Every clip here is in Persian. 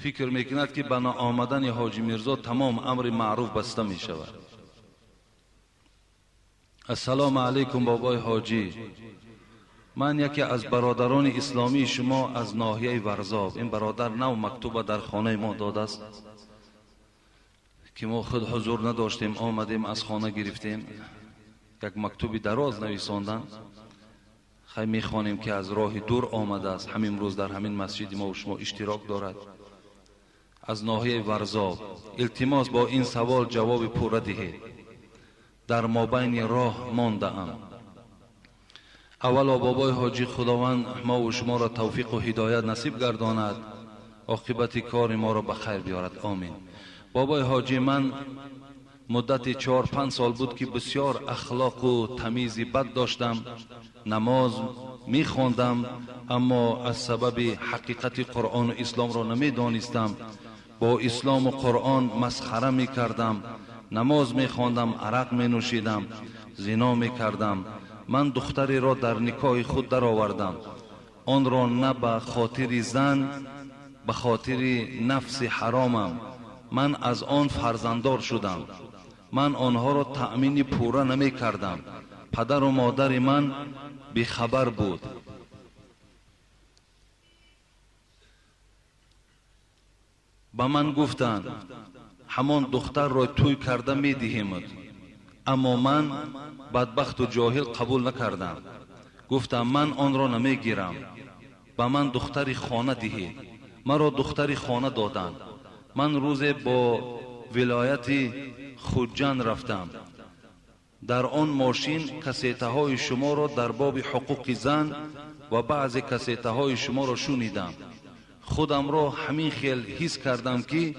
فکر میکند که بنا آمدن حاجی میرزا تمام امر معروف بسته می شود. السلام علیکم بابای حاجی، من یکی از برادران اسلامی شما از ناحیه ورزاب. این برادر نو مکتوب در خانه ما داده است که ما خود حضور نداشتیم، آمدیم از خانه گرفتیم. یک مکتوبی دراز نویساندن، خیلی میخوانیم که از راه دور آمده است، همین روز در همین مسجد ما و شما اشتراک دارد. از ناحیه ورزاب التماس با این سوال جواب پوره دهید. در مابین راه مانده ام. اولا بابای حاجی، خداوند ما و شما را توفیق و هدایت نصیب گرداند، عاقبت کار ما را به خیر بیارد، آمین. بابای حاجی، من مدت 4-5 سال بود که بسیار اخلاق و تمیز بد داشتم. نماز می خواندم اما از سبب حقیقت قرآن و اسلام را نمی دانستم. با اسلام و قرآن مسخره می کردم. نماز می خواندم، عرق می نوشیدم، زنا می کردم. من دختری را در نکاح خود در آوردم، آن را نه به خاطر زن، به خاطر نفس حرامم. من از آن فرزنددار شدم. من آنها را تأمین پوره نمی کردم. پدر و مادر من بیخبر بود. به من گفتند همان دختر را توی کرده می دهیم، اما من بدبخت و جاهل قبول نکردم. گفتم من آن را نمی گیرم، به من دختری خانه دهید. مرا دختری خانه دادند. من روز با ولایت خودجان رفتم. در آن ماشین کسیته های شما را در باب حقوق زن و بعض کسیته های شما را شنیدم. خودم را همین خیل حس کردم که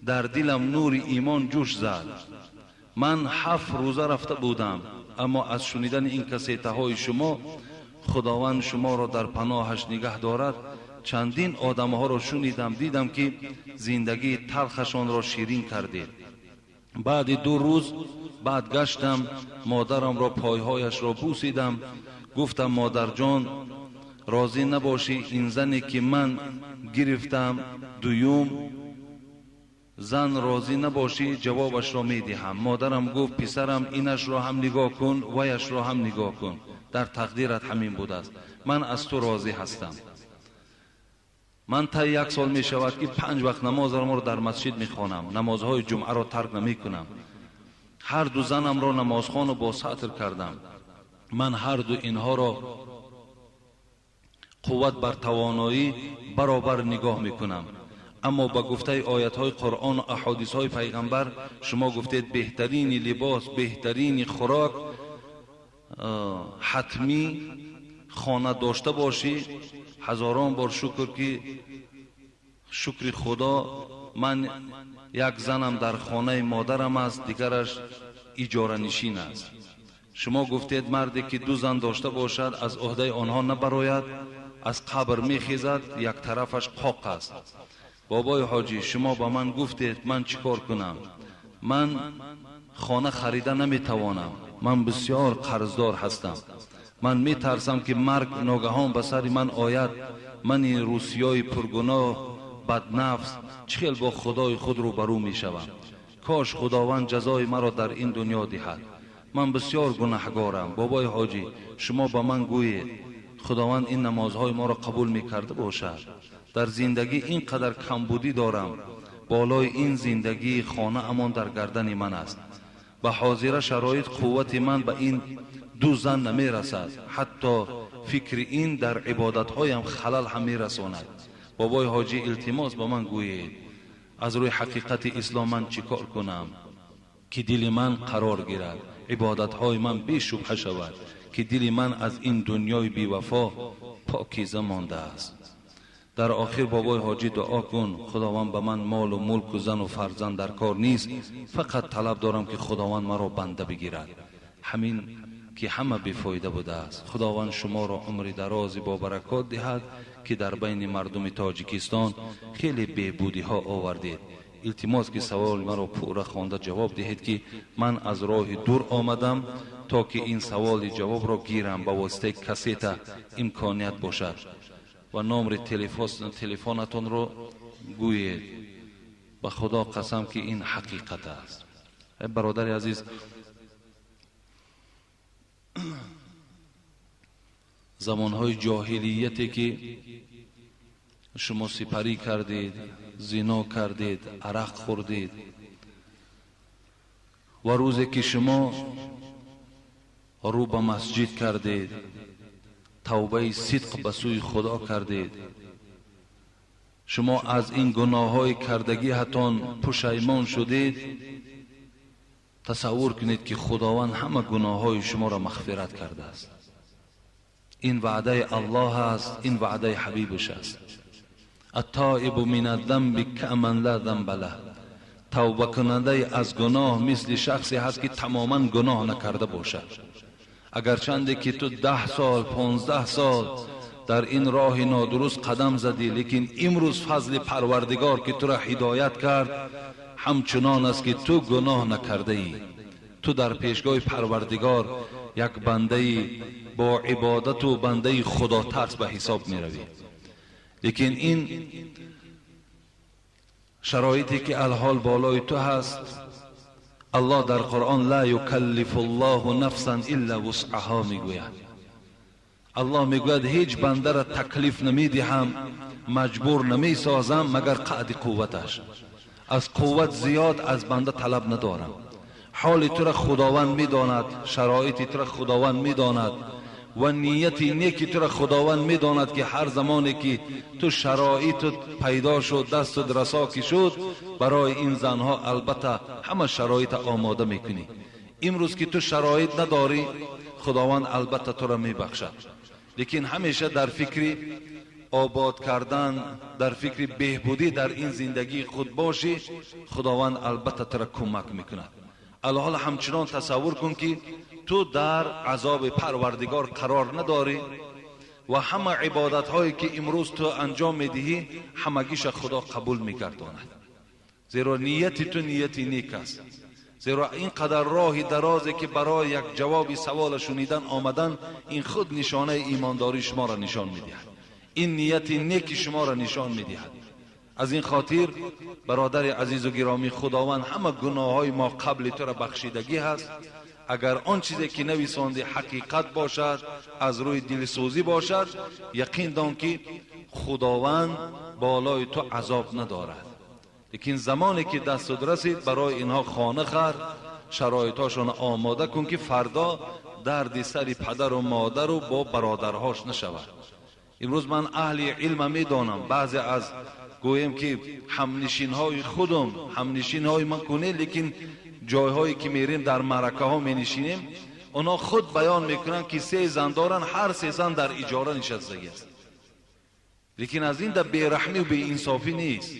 در دلم نور ایمان جوش زد. من 7 روزه رفته بودم، اما از شنیدن این کسیته های شما، خداوند شما را در پناهش نگه دارد، چندین آدم ها را شنیدم، دیدم که زندگی تلخشان را شیرین کردید. بعد 2 روز بعد گشتم، مادرم را پایهایش را بوسیدم. گفتم مادر جان، راضی نباشی این زنی که من گرفتم، دویم زن راضی نباشی، جوابش را می دهم. مادرم گفت پسرم اینش را هم نگاه کن، ویش را هم نگاه کن، در تقدیرت همین بود است. من از تو راضی هستم. من تا 1 سال می شود که 5 وقت نماز را در مسجد می خوانم. نمازهای جمعه را ترک نمی کنم. هر 2 زنم را نمازخوان و با سطر کردم. من هر 2 اینها را قوت بر توانایی برابر نگاه می کنم. اما با گفته آیت های قرآن و احادیث های پیغمبر، شما گفتید بهترین لباس، بهترین خوراک حتمی خانه داشته باشی. هزاران بار شکر که شکر خدا من یک زنم در خانه مادرم است، دیگرش اجاره نشین است. شما گفتید مردی که 2 زن داشته باشد از عهده آنها نبراید، از قبر می خیزد، یک طرفش قاق است. بابای حاجی، شما با من گفتید من چیکار کنم؟ من خانه خریده نمی توانم. من بسیار قرضدار هستم. من می ترسم که مرگ ناگهان به سر من آید. من این روسیای پرگناه بدنفس چخیل با خدای خود رو برو می شوم. کاش خداوند جزای مرا در این دنیا دهد. من بسیار گناهگارم. بابای حاجی، شما با من گویید خداوند این نمازهای ما را قبول می کرده باشد. در زندگی اینقدر کمبودی دارم. بالای این زندگی خانه امان در گردن من است. به حاضر شرایط قوت من به این 2 زن نمی رسد. حتی فکر این در عبادت هایم خلل هم می رساند. بابای حاجی، التماس با من گویید از روی حقیقت اسلام من چیکار کنم که دل من قرار گیرد، عبادت های من بی شبهه شود، که دل من از این دنیای بی وفا پاکیزه مانده است. در آخر بابای حاجی دعا کن خداوند به من مال و ملک و زن و فرزند در کار نیست، فقط طلب دارم که خداوند مرا بنده بگیرد. همین که همه بیفایده بوده است. خداوند شما را عمر درازی با برکات دهد که در بین مردم تاجیکستان خیلی بهبودی ها آوردید. التماس که سوال مرا پوره خوانده جواب دهید که من از راه دور آمدم تا که این سوال جواب را گیرم به واسطه کسیت امکانیت باشد. و نمره تلفنتون رو گویید. به خدا قسم که این حقیقت است. برادر عزیز، زمانهای جاهلیتی که شما سپری کردید، زنا کردید، عرق خوردید و روزی که شما رو به مسجد کردید، توبه صدق به سوی خدا کردید، شما از این گناه های کردگی حتی پشیمان شدید، تصور کنید که خداوند همه گناه های شما را مغفرت کرده است. این وعده الله است، این وعده حبیبش است. التائب من الذنب کمن لا ذنب له. توبه کننده از گناه مثل شخصی هست که تماما گناه نکرده باشد. اگر چنده که تو 10 سال 15 سال در این راه نادرست قدم زدی، لیکن امروز فضل پروردگار که تو را هدایت کرد همچنان است که تو گناه نکرده ای. تو در پیشگاه پروردگار یک بنده با عبادت و بنده خدا ترس به حساب می روی. لیکن این شرایطی که الحال بالای تو هست، الله در قرآن لا یکلف الله نفسا الا وسعها میگوید. الله میگوید هیچ بنده را تکلیف نمیدهم، مجبور نمی سازم مگر قدر قوتش. از قوت زیاد از بنده طلب ندارم. حال تو را خداوند میداند، شرایط تو را خداوند میداند و نیت نیکی تو را خداوند میداند که هر زمانی که تو شرایط پیدا شد، دست رسا کی شد، برای این زنها البته همه شرایط آماده میکنی. امروز که تو شرایط نداری، خداوند البته تو را میبخشد. لیکن همیشه در فکر آباد کردن، در فکر بهبودی در این زندگی خود باشی، خداوند البته تو را کمک میکند. الحال همچنان تصور کن که تو در عذاب پروردگار قرار نداری و همه عبادت هایی که امروز تو انجام میدهی همگیش خدا قبول میگرداند. زیرا نیت تو نیت نیک است. زیرا این قدر راه درازی که برای یک جواب سوال شنیدن آمدن، این خود نشانه ایمانداری شما را نشان میدهد. این نیت نیک شما را نشان میدهد. از این خاطر برادر عزیز و گرامی، خداوند همه گناه های ما قبل تو را بخشیدگی هست. اگر آن چیزی که نویسانده حقیقت باشد، از روی دلسوزی باشد، یقین دان که خداوند بالای تو عذاب ندارد. لیکن زمانی که دست رسید، برای اینها خانه خر، شرایطاشون آماده کن که فردا درد سر پدر و مادر و با برادرهاش نشود. امروز من اهل علم میدانم، بعضی از گویم که همنشین های خودم، همنشین های من کنه، لیکن جایهایی که میریم در مرکه ها می نشینیم، اونا خود بیان میکنن که 3 زن دارن، هر 3 زن در اجاره نشستگی است. لیکن از این در بیرحمی و بی انصافی نیست.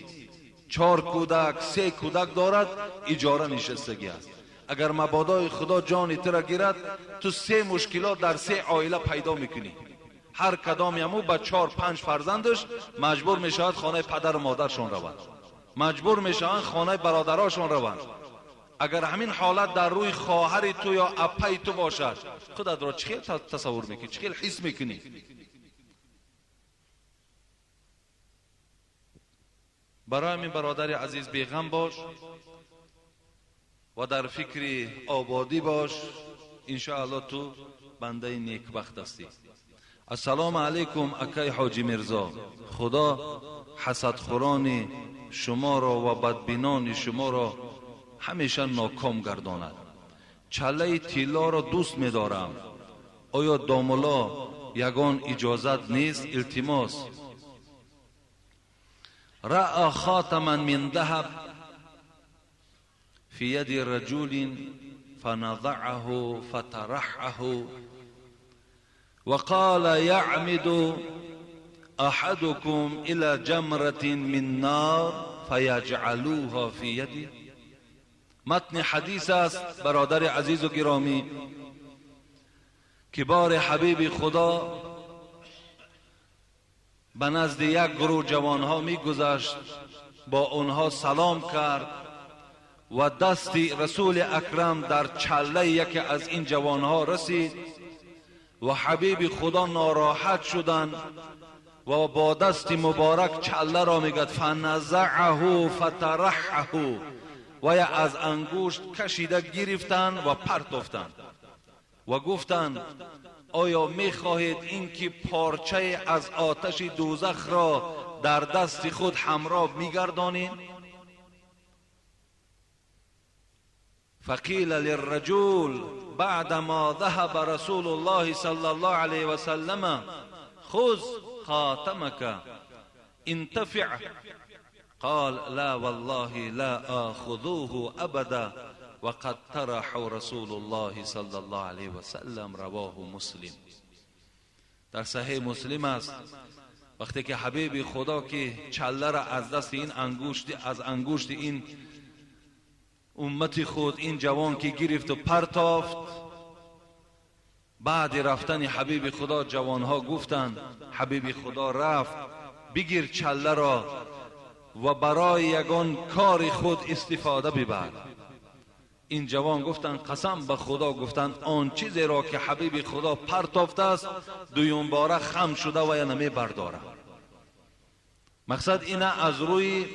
4 کودک 3 کودک دارد، اجاره نشستگی است. اگر مبادا خدا جان تو را گیرد، تو 3 مشکلات در 3 عائله پیدا میکنی. هر کدام یمو با 4-5 فرزندش مجبور میشود خانه پدر و مادرشون روند، مجبور میشوند خانه برادراشون روند. اگر همین حالت در روی خواهر تو یا اپای تو باشد، خودت را چخیل تصور میکنی، چخیل حس میکنی؟ برای همین برادر عزیز بیغم باش و در فکر آبادی باش. انشاءالله تو بنده نیکبخت هستی. السلام علیکم اکای حاجی مرزا، خدا حسدخوران شما را و بدبینان شما را همیشه ناکام گرداند. چله طلا را دوست می دارم. آیا داملا یگان اجازت نیست؟ التماس. رأى خاتما من ذهب في يد رجل فنضعه فترحه وقال يعمد احدكم الى جمرة من نار فيجعلوها في يده. متن حدیث است برادر عزیز و گرامی. کبار حبیب خدا به نزد یک گروه جوانها می گذشت، با آنها سلام کرد و دست رسول اکرم در چله یکی از این جوانها رسید و حبیب خدا ناراحت شدند و با دست مبارک چله را میگد فنزعه فترحه و از انگشت کشیده گرفتند و پرتافتند و گفتند آیا میخواهید این که پارچه از آتش دوزخ را در دست خود همراه میگردانید؟ فقیل للرجل بعدما ذهب رسول الله صلی الله علیه و سلم خذ خاتمك انتفع قال لا والله لا آخذوه ابدا وقد طرح رسول الله صلی الله علیه و سلم. رواه مسلم. در صحیح مسلم است وقتی که حبیب خدا که چله را از دست این انگشت این امت خود این جوان که گرفت و پرتافت، بعد رفتن حبیب خدا جوانها گفتند حبیب خدا رفت بگیر چله را و برای یگان کار خود استفاده ببر. این جوان گفتند قسم به خدا، گفتند آن چیزی را که حبیب خدا پرتافته است دویم باره خم شده و یا نمی برداره. مقصد اینه از روی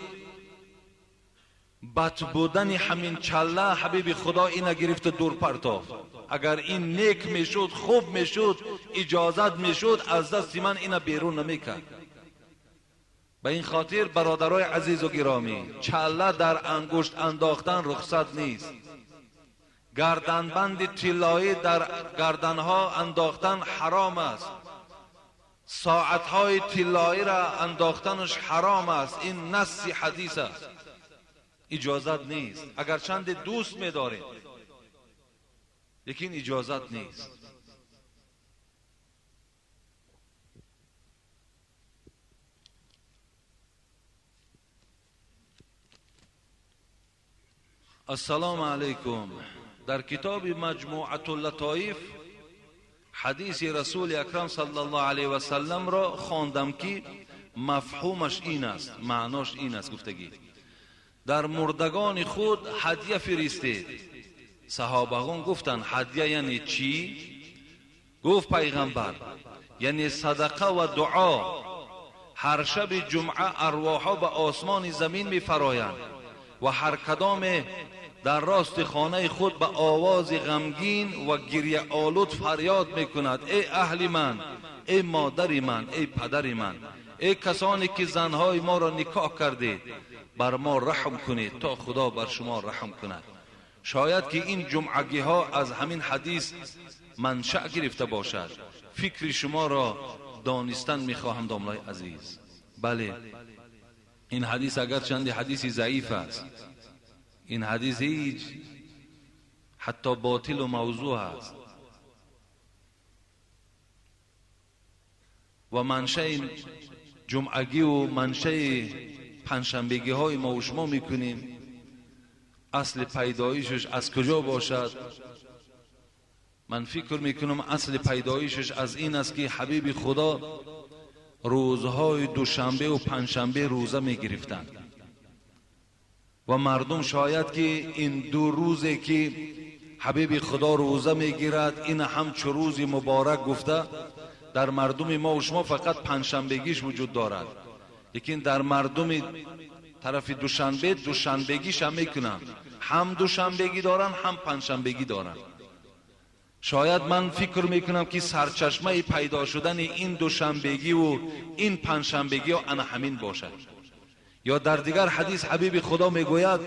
بد بودن همین چله حبیب خدا اینه گرفت دور پرتافت. اگر این نیک میشد خوب میشد اجازت میشد از دست من اینه بیرون نمیکرد. به این خاطر برادرای عزیز و گرامی چله در انگشت انداختن رخصت نیست. گردنبند طلایی در گردنها انداختن حرام است. ساعتهای طلایی را انداختنش حرام است. این نص حدیث است، اجازت نیست. اگر چند دوست می‌دارید لیکن اجازت نیست. السلام علیکم. در کتاب مجموعة اللطائف حدیث رسول اکرم صلی الله علیه و سلم را خواندم که مفهومش این است، معناش این است. گفتگی در مردگان خود هدیه فرستید. صحابگان گفتند هدیه یعنی چی؟ گفت پیغمبر یعنی صدقه و دعا. هر شب جمعه ارواحها به آسمان زمین می‌فرایند و هر کدام در راست خانه خود به آواز غمگین و گریه آلود فریاد میکند ای اهل من، ای مادر من، ای پدر من، ای کسانی که زنهای ما را نکاح کردید بر ما رحم کنید تا خدا بر شما رحم کند. شاید که این جمعگی ها از همین حدیث منشأ گرفته باشد. فکر شما را دانستن میخواهم داملای عزیز. بله این حدیث اگر چند حدیثی ضعیف است، این حدیث هیچ حتی باطل و موضوع است و منشأ جمعگی و منشأ پنجشنبگی های ما و شما میکنیم. اصل پیدایشش از کجا باشد؟ من فکر میکنم اصل پیدایشش از این است که حبیب خدا روزهای دوشنبه و پنجشنبه روزه میگرفتند و مردم شاید که این دو روزی که حبیب خدا روزه میگیرد این همچو روزی مبارک گفته، در مردم ما و شما فقط پنجشنبگیش وجود دارد، لیکن در مردم طرف دوشنبه دوشنبگیش هم میکنن، هم دوشنبگی دارن هم پنجشنبگی دارن. شاید من فکر میکنم که سرچشمه پیدا شدن این دوشنبگی و این پنجشنبگی آن همین باشد. یا در دیگر حدیث حبیب خدا میگوید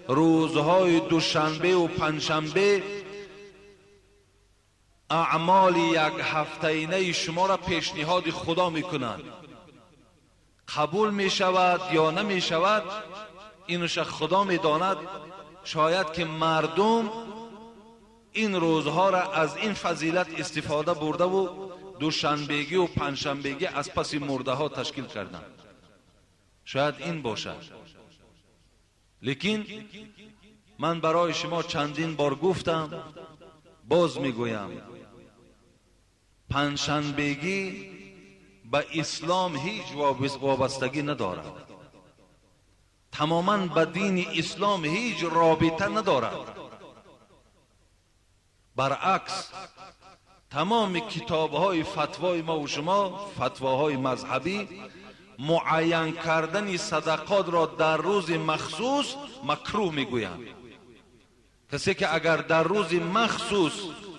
روزهای دوشنبه و پنجشنبه اعمال یک هفته‌ینه شما را پیشنهاد خدا میکنند. قبول میشود یا نمیشود اینوش خدا میداند. شاید که مردم این روزها را از این فضیلت استفاده برده و دوشنبگی و پنجشنبگی از پس مرده ها تشکیل کردند. شاید این باشد. لیکن من برای شما چندین بار گفتم، باز میگویم، پنجشنبگی به اسلام هیچ وابستگی ندارد، تماما به دین اسلام هیچ رابطه ندارد. برعکس تمام کتاب‌های فتوای ما و شما، فتواهای مذهبی، معین کردن صدقات را در روز مخصوص مکروه میگویند. کسی که اگر در روز مخصوص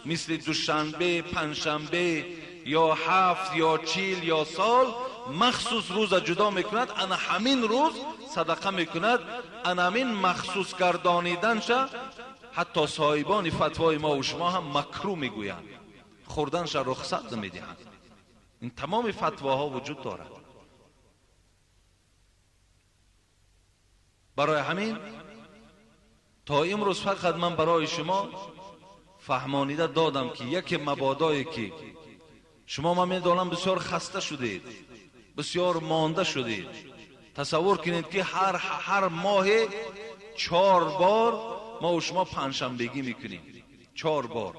مثل دوشنبه، پنجشنبه یا هفت یا 40 یا سال مخصوص روز جدا میکند، انا همین روز صدقه میکند. انا همین مخصوص گردانیدنش حتی صاحبان فتوای ما و شما هم مکروه میگویند، خوردنش رخصت نمیدهند. این تمام فتواها وجود دارد. برای همین تا امروز فقط من برای شما فهمانیده دادم که یک مبادایی که شما من میدانم بسیار خسته شدید، بسیار مانده شدید. تصور کنید که هر ماه 4 بار ما و شما پنجشنبگی میکنیم، 4 بار.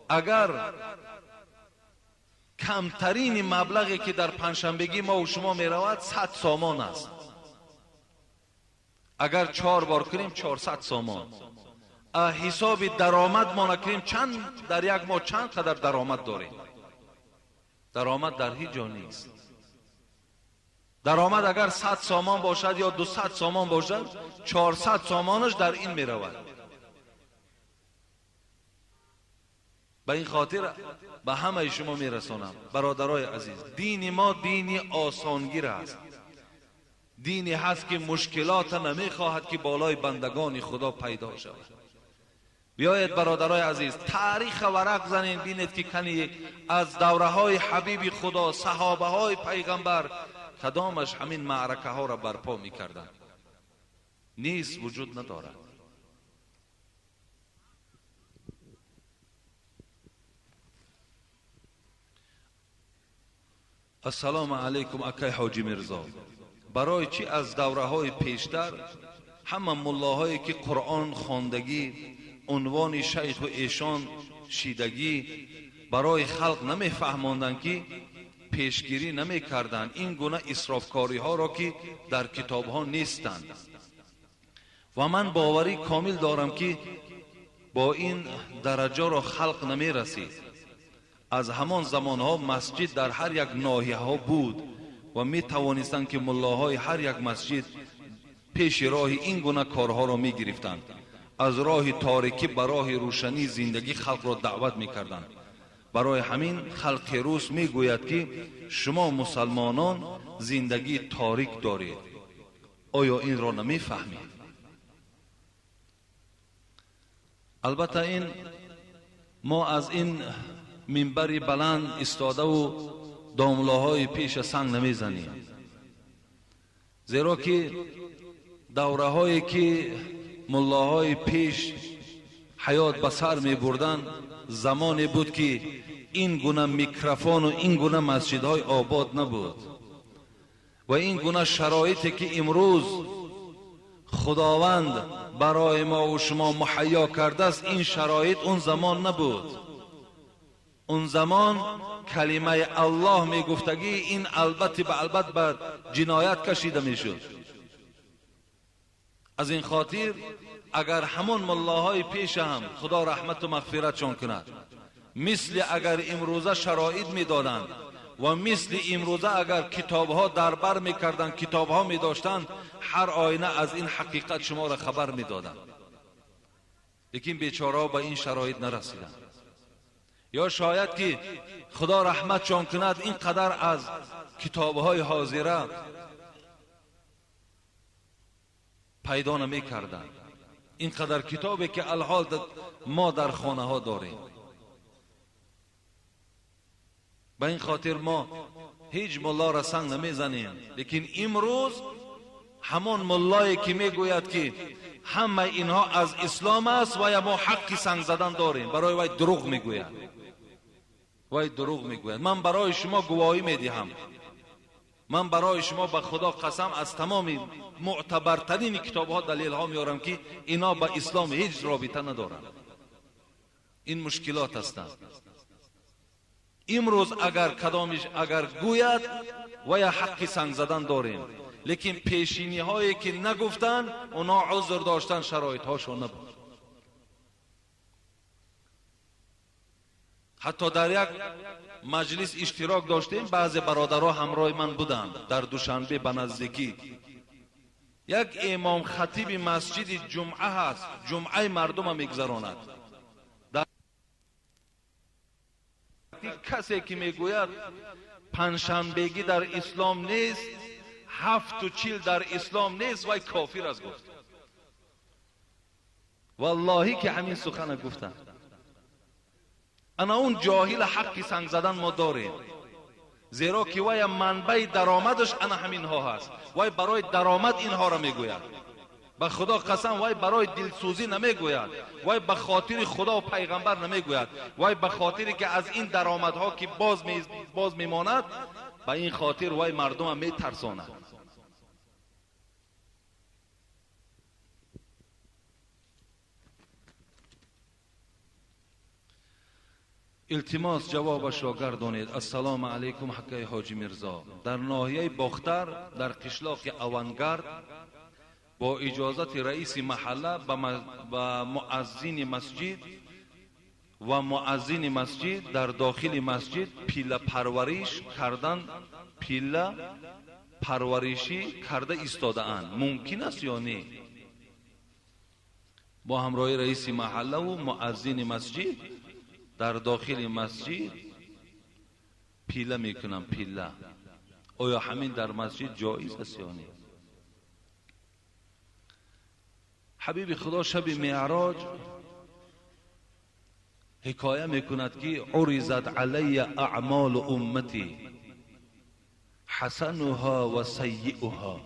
اگر کمترین مبلغی که در پنجشنبگی ما و شما میرود 100 سامان است. اگر 4 بار کنیم 400 سامان. حساب درآمد ما نکنیم چند در یک ماه چند قدر درآمد داریم؟ درآمد در هیچ جا نیست. درآمد اگر 100 سامان باشد یا 200 سامان باشد، 400 سامانش در این می رود. به این خاطر به همه شما می رسانم برادرای عزیز، دین ما دین آسانگیر است. دینی هست که مشکلات نمی خواهد که بالای بندگان خدا پیدا شود. بیایید برادرای عزیز تاریخ ورق زنین، بینید که کنی از دوره های حبیب خدا، صحابه های پیغمبر، کدامش همین معرکه ها را برپا می کردن؟ نیست، وجود ندارد. السلام علیکم اکای حاجی مرزا. برای چی از دوره های پیشتر همه ملاهایی که قرآن خواندگی، عنوان شیخ و ایشان شیدگی برای خلق نمی فهماندن که پیشگیری نمی کردن این گونه اسرافکاری ها را که در کتاب ها نیستند؟ و من باوری کامل دارم که با این درجه را خلق نمی رسید. از همان زمان ها مسجد در هر یک ناحیه ها بود و می توانستند که ملاهای هر یک مسجد پیش راه این گونه کارها را می گرفتند. از راه تاریکی به راه روشنی زندگی خلق را دعوت می کردند. برای همین خلق روز می گوید که شما مسلمانان زندگی تاریک دارید. آیا این را نمی فهمید؟ البته این ما از این منبری بلند استاده و داملاهای پیش سنگ نمی زنیم، زیرا که دوره هایی که ملاهای پیش حیات به سر می بردن زمانی بود که این گونه میکروفون و این گونه مسجدهای آباد نبود و این گونه شرایطی که امروز خداوند برای ما و شما مهیا کرده است، این شرایط اون زمان نبود. اون زمان کلمه الله می گفتگی این البته به البته به جنایت کشیده می شد. از این خاطر اگر همون ملاهای پیش هم خدا رحمت و مغفرتشان کند مثل اگر امروزه شرایط می دادند و مثل امروزه اگر کتاب ها در بر می کردند، کتاب ها می داشتند، هر آینه از این حقیقت شما را خبر می دادند. لیکن بیچاره ها به این شرایط نرسیدند. یا شاید که خدا رحمتشان کند اینقدر از کتاب های حاضره پیدا نمی کردند، اینقدر کتابی که الحال ما در خانه ها داریم. به این خاطر ما هیچ ملا را سنگ نمی زنیم. لیکن امروز همون ملایی که می گوید که همه اینها از اسلام است و یا ما حقی سنگ زدن داریم، برای وی دروغ می گوید. وی دروغ می گوید. من برای شما گواهی می دهم، من برای شما به خدا قسم از تمام معتبرترین کتاب ها دلیل ها میارم که اینا با اسلام هیچ رابطه ندارند. این مشکلات هستند. امروز اگر کدامش اگر گوید و یا حقی سنگ زدن داریم، لیکن پیشینی هایی که نگفتن اونا عذر داشتن، شرایط هاشون نبود. حتی در یک مجلس اشتراک داشتیم، بعضی برادرها همراه من بودند. در دوشنبه به نزدیکی یک امام خطیب مسجد جمعه هست، جمعه مردم میگذراند. در کسی که میگوید پنجشنبگی در اسلام نیست، 7 در اسلام نیست، وای کافر است گفت. والله که همین سخن گفتم. انا اون جاهل حقی سنگ زدن ما داریم، زیرا که وای منبع درآمدش انا همین ها هست. وای برای درآمد اینها را میگوید. به خدا قسم وای برای دلسوزی نمیگوید، وای به خاطر خدا و پیغمبر نمیگوید، وای به خاطری که از این درآمدها که باز میماند، به این خاطر وای مردم میترساند. التماس جوابش را گردانید. السلام علیکم حقی حاجی مرزا. در ناحیه باختر در قشلاق اونگرد با اجازت رئیس محله و مؤذن مسجد و مؤذن مسجد در داخل مسجد پیله پرورشی کرده ایستاده اند. ممکن است یا نه؟ با همراهی رئیس محله و مؤذن مسجد در داخل مسجد پیله میکنم. پیله آیا همین در مسجد جایز است یا نه؟ حبیب خدا شب معراج حکایه میکند که عرضت علی اعمال امتی حسنها و سیئها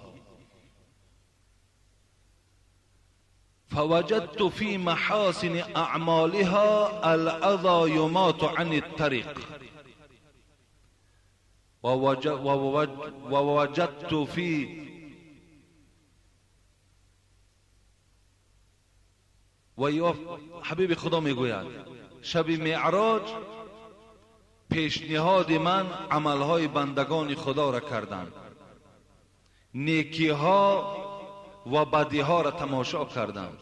فوجدت في محاسن اعمالها الاذى يمات عن الطريق ووجدت في حبیب خدا میگوید شب معراج پیشنهاد من عملهای بندگان خدا را کردند، نیکی ها و بدی ها را تماشا کردم.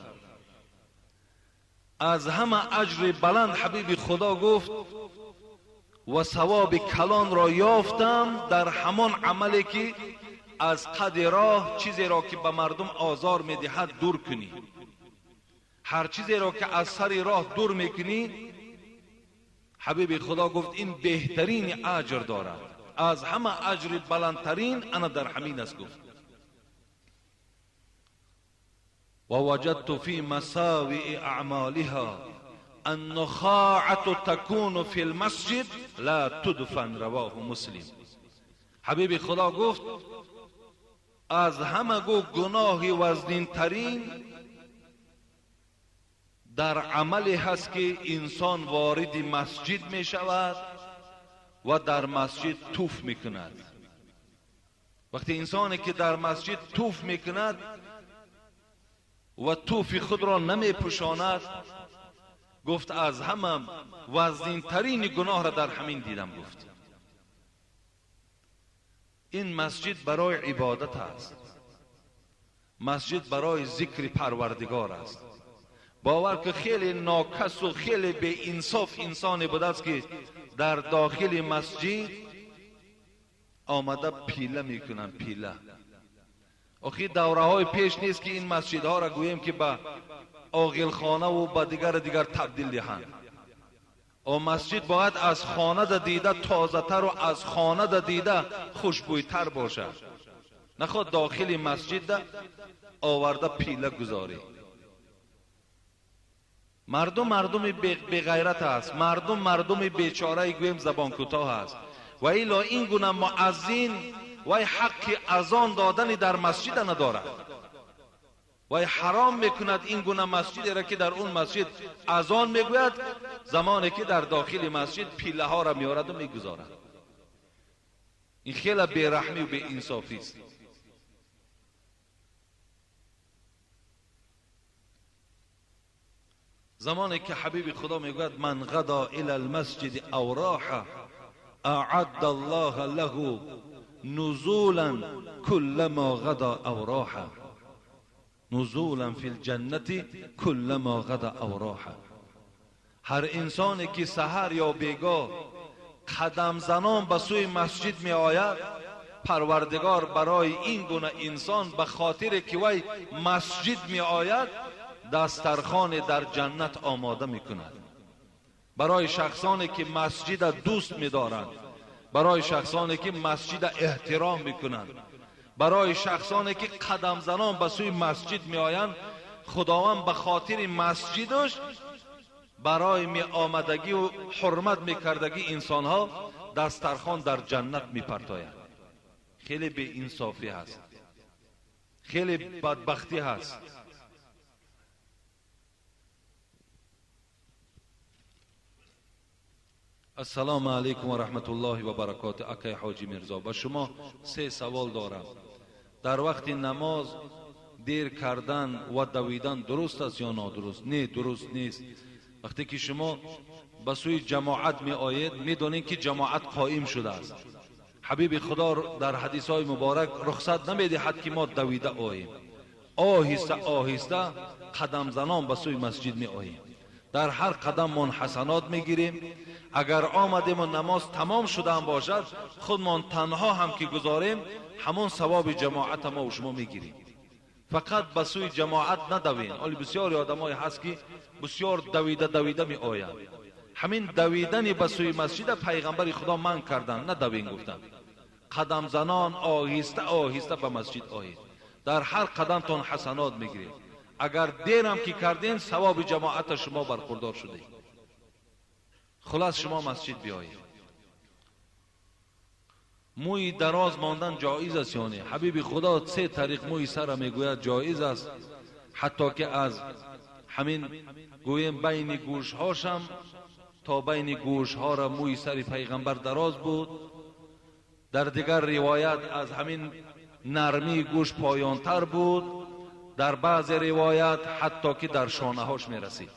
از همه اجر بلند حبیب خدا گفت و ثواب کلان را یافتم در همان عملی که از قد راه چیزی را که به مردم آزار میدهد دور کنی. هر چیزی را که از سر راه دور میکنی، حبیب خدا گفت این بهترین اجر دارد، از همه اجر بلندترین انا در همین است. گفت ووجدت في مساوئ اعمالها النخاعة تكون في المسجد لا تدفن. رواه مسلم. حبیب خدا گفت از همه گناه وزنین ترین در عملی هست که انسان وارد مسجد می شود و در مسجد توف می کند. وقتی انسانی که در مسجد توف می کند و توف خود را نمی پوشاند، گفت از همه وزنین ترین گناه را در همین دیدم. گفت این مسجد برای عبادت است، مسجد برای ذکر پروردگار است. باور که خیلی ناکس و خیلی به انصاف انسانی بوده است که در داخل مسجد آمده پیله میکنن. پیله آخی دوره های پیش نیست که این مسجدها را گوییم که به عاقلخانه و به دیگر تبدیل دهند. و مسجد باید از خانه دیده تازه تر و از خانه دیده خوشبویتر باشد. نخواد داخل مسجد آورده پیله گذاری. مردم بغیرت است، مردم بیچاره گویم زبان کوتاه است. و الا این گونه مؤذن وای حق اذان دادن در مسجد ندارد، وای حرام میکند این گونه مسجدی را که در اون مسجد اذان میگوید، زمانی که در داخل مسجد پیله ها را میارد و میگذارد. این خیلی بیرحمی و بی انصافی است. زمانی که حبیب خدا میگوید من غدا الى المسجد او راح اعد الله له نزولا كلما غدا او راح نزولا في الجنة كلما غدا او راح. هر انسانی که سحر یا بیگاه قدم زنان به سوی مسجد می آید، پروردگار برای این گونه انسان به خاطر که وی مسجد می آید دسترخوان در جنت آماده می کند. برای شخصانی که مسجد دوست می دارند، برای شخصانی که مسجد احترام می کنند، برای شخصانی که قدم زنان به سوی مسجد می آیند، خداوند به خاطر مسجدش برای می آمدگی و حرمت می کردگی انسان ها دسترخوان در جنت می پرتاید. خیلی بی انصافی هست، خیلی بدبختی هست. السلام علیکم و رحمت الله و برکاته. اکای حاجی مرزا، با شما 3 سوال دارم. در وقت نماز دیر کردن و دویدن درست است یا نادرست؟ نه، درست نیست. وقتی که شما به سوی جماعت می آیید می دانید که جماعت قائم شده است. حبیب خدا در حدیث های مبارک رخصت نمی دهد که ما دویده آییم. آهسته آهسته قدم زنان به سوی مسجد می آییم. در هر قدم من حسنات می گیریم. اگر آمدیم و نماز تمام شده هم باشد، خودمان تنها هم که گذاریم همون ثواب جماعت ما و شما می گیریم. فقط به سوی جماعت ندوین. ولی بسیاری آدمای هست که بسیار دویده می آیند. همین دویدن به سوی مسجد پیغمبر خدا من کردن، ندوین گفتن. قدم زنان آهسته آهسته به مسجد آیید. در هر قدم تان حسنات میگیرید. اگر دیرم که کردین ثواب جماعت شما برخوردار شده. خلاص شما مسجد بیایید. موی دراز ماندن جایز است یا نه؟ حبیب خدا 3 طریق موی سر میگوید جایز است، حتی که از همین گویم بین گوش هاشم تا بین گوش ها را موی سر پیغمبر دراز بود. در دیگر روایت از همین نرمی گوش پایانتر بود. در بعض روایت حتی که در شانه هاش می رسید.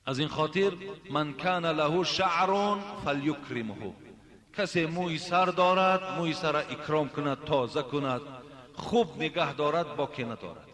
از این خاطر من کان له شعر فلیکرمه، کسی موی سر دارد موی سر اکرام کند، تازه کند، خوب نگه دارد، باکی ندارد.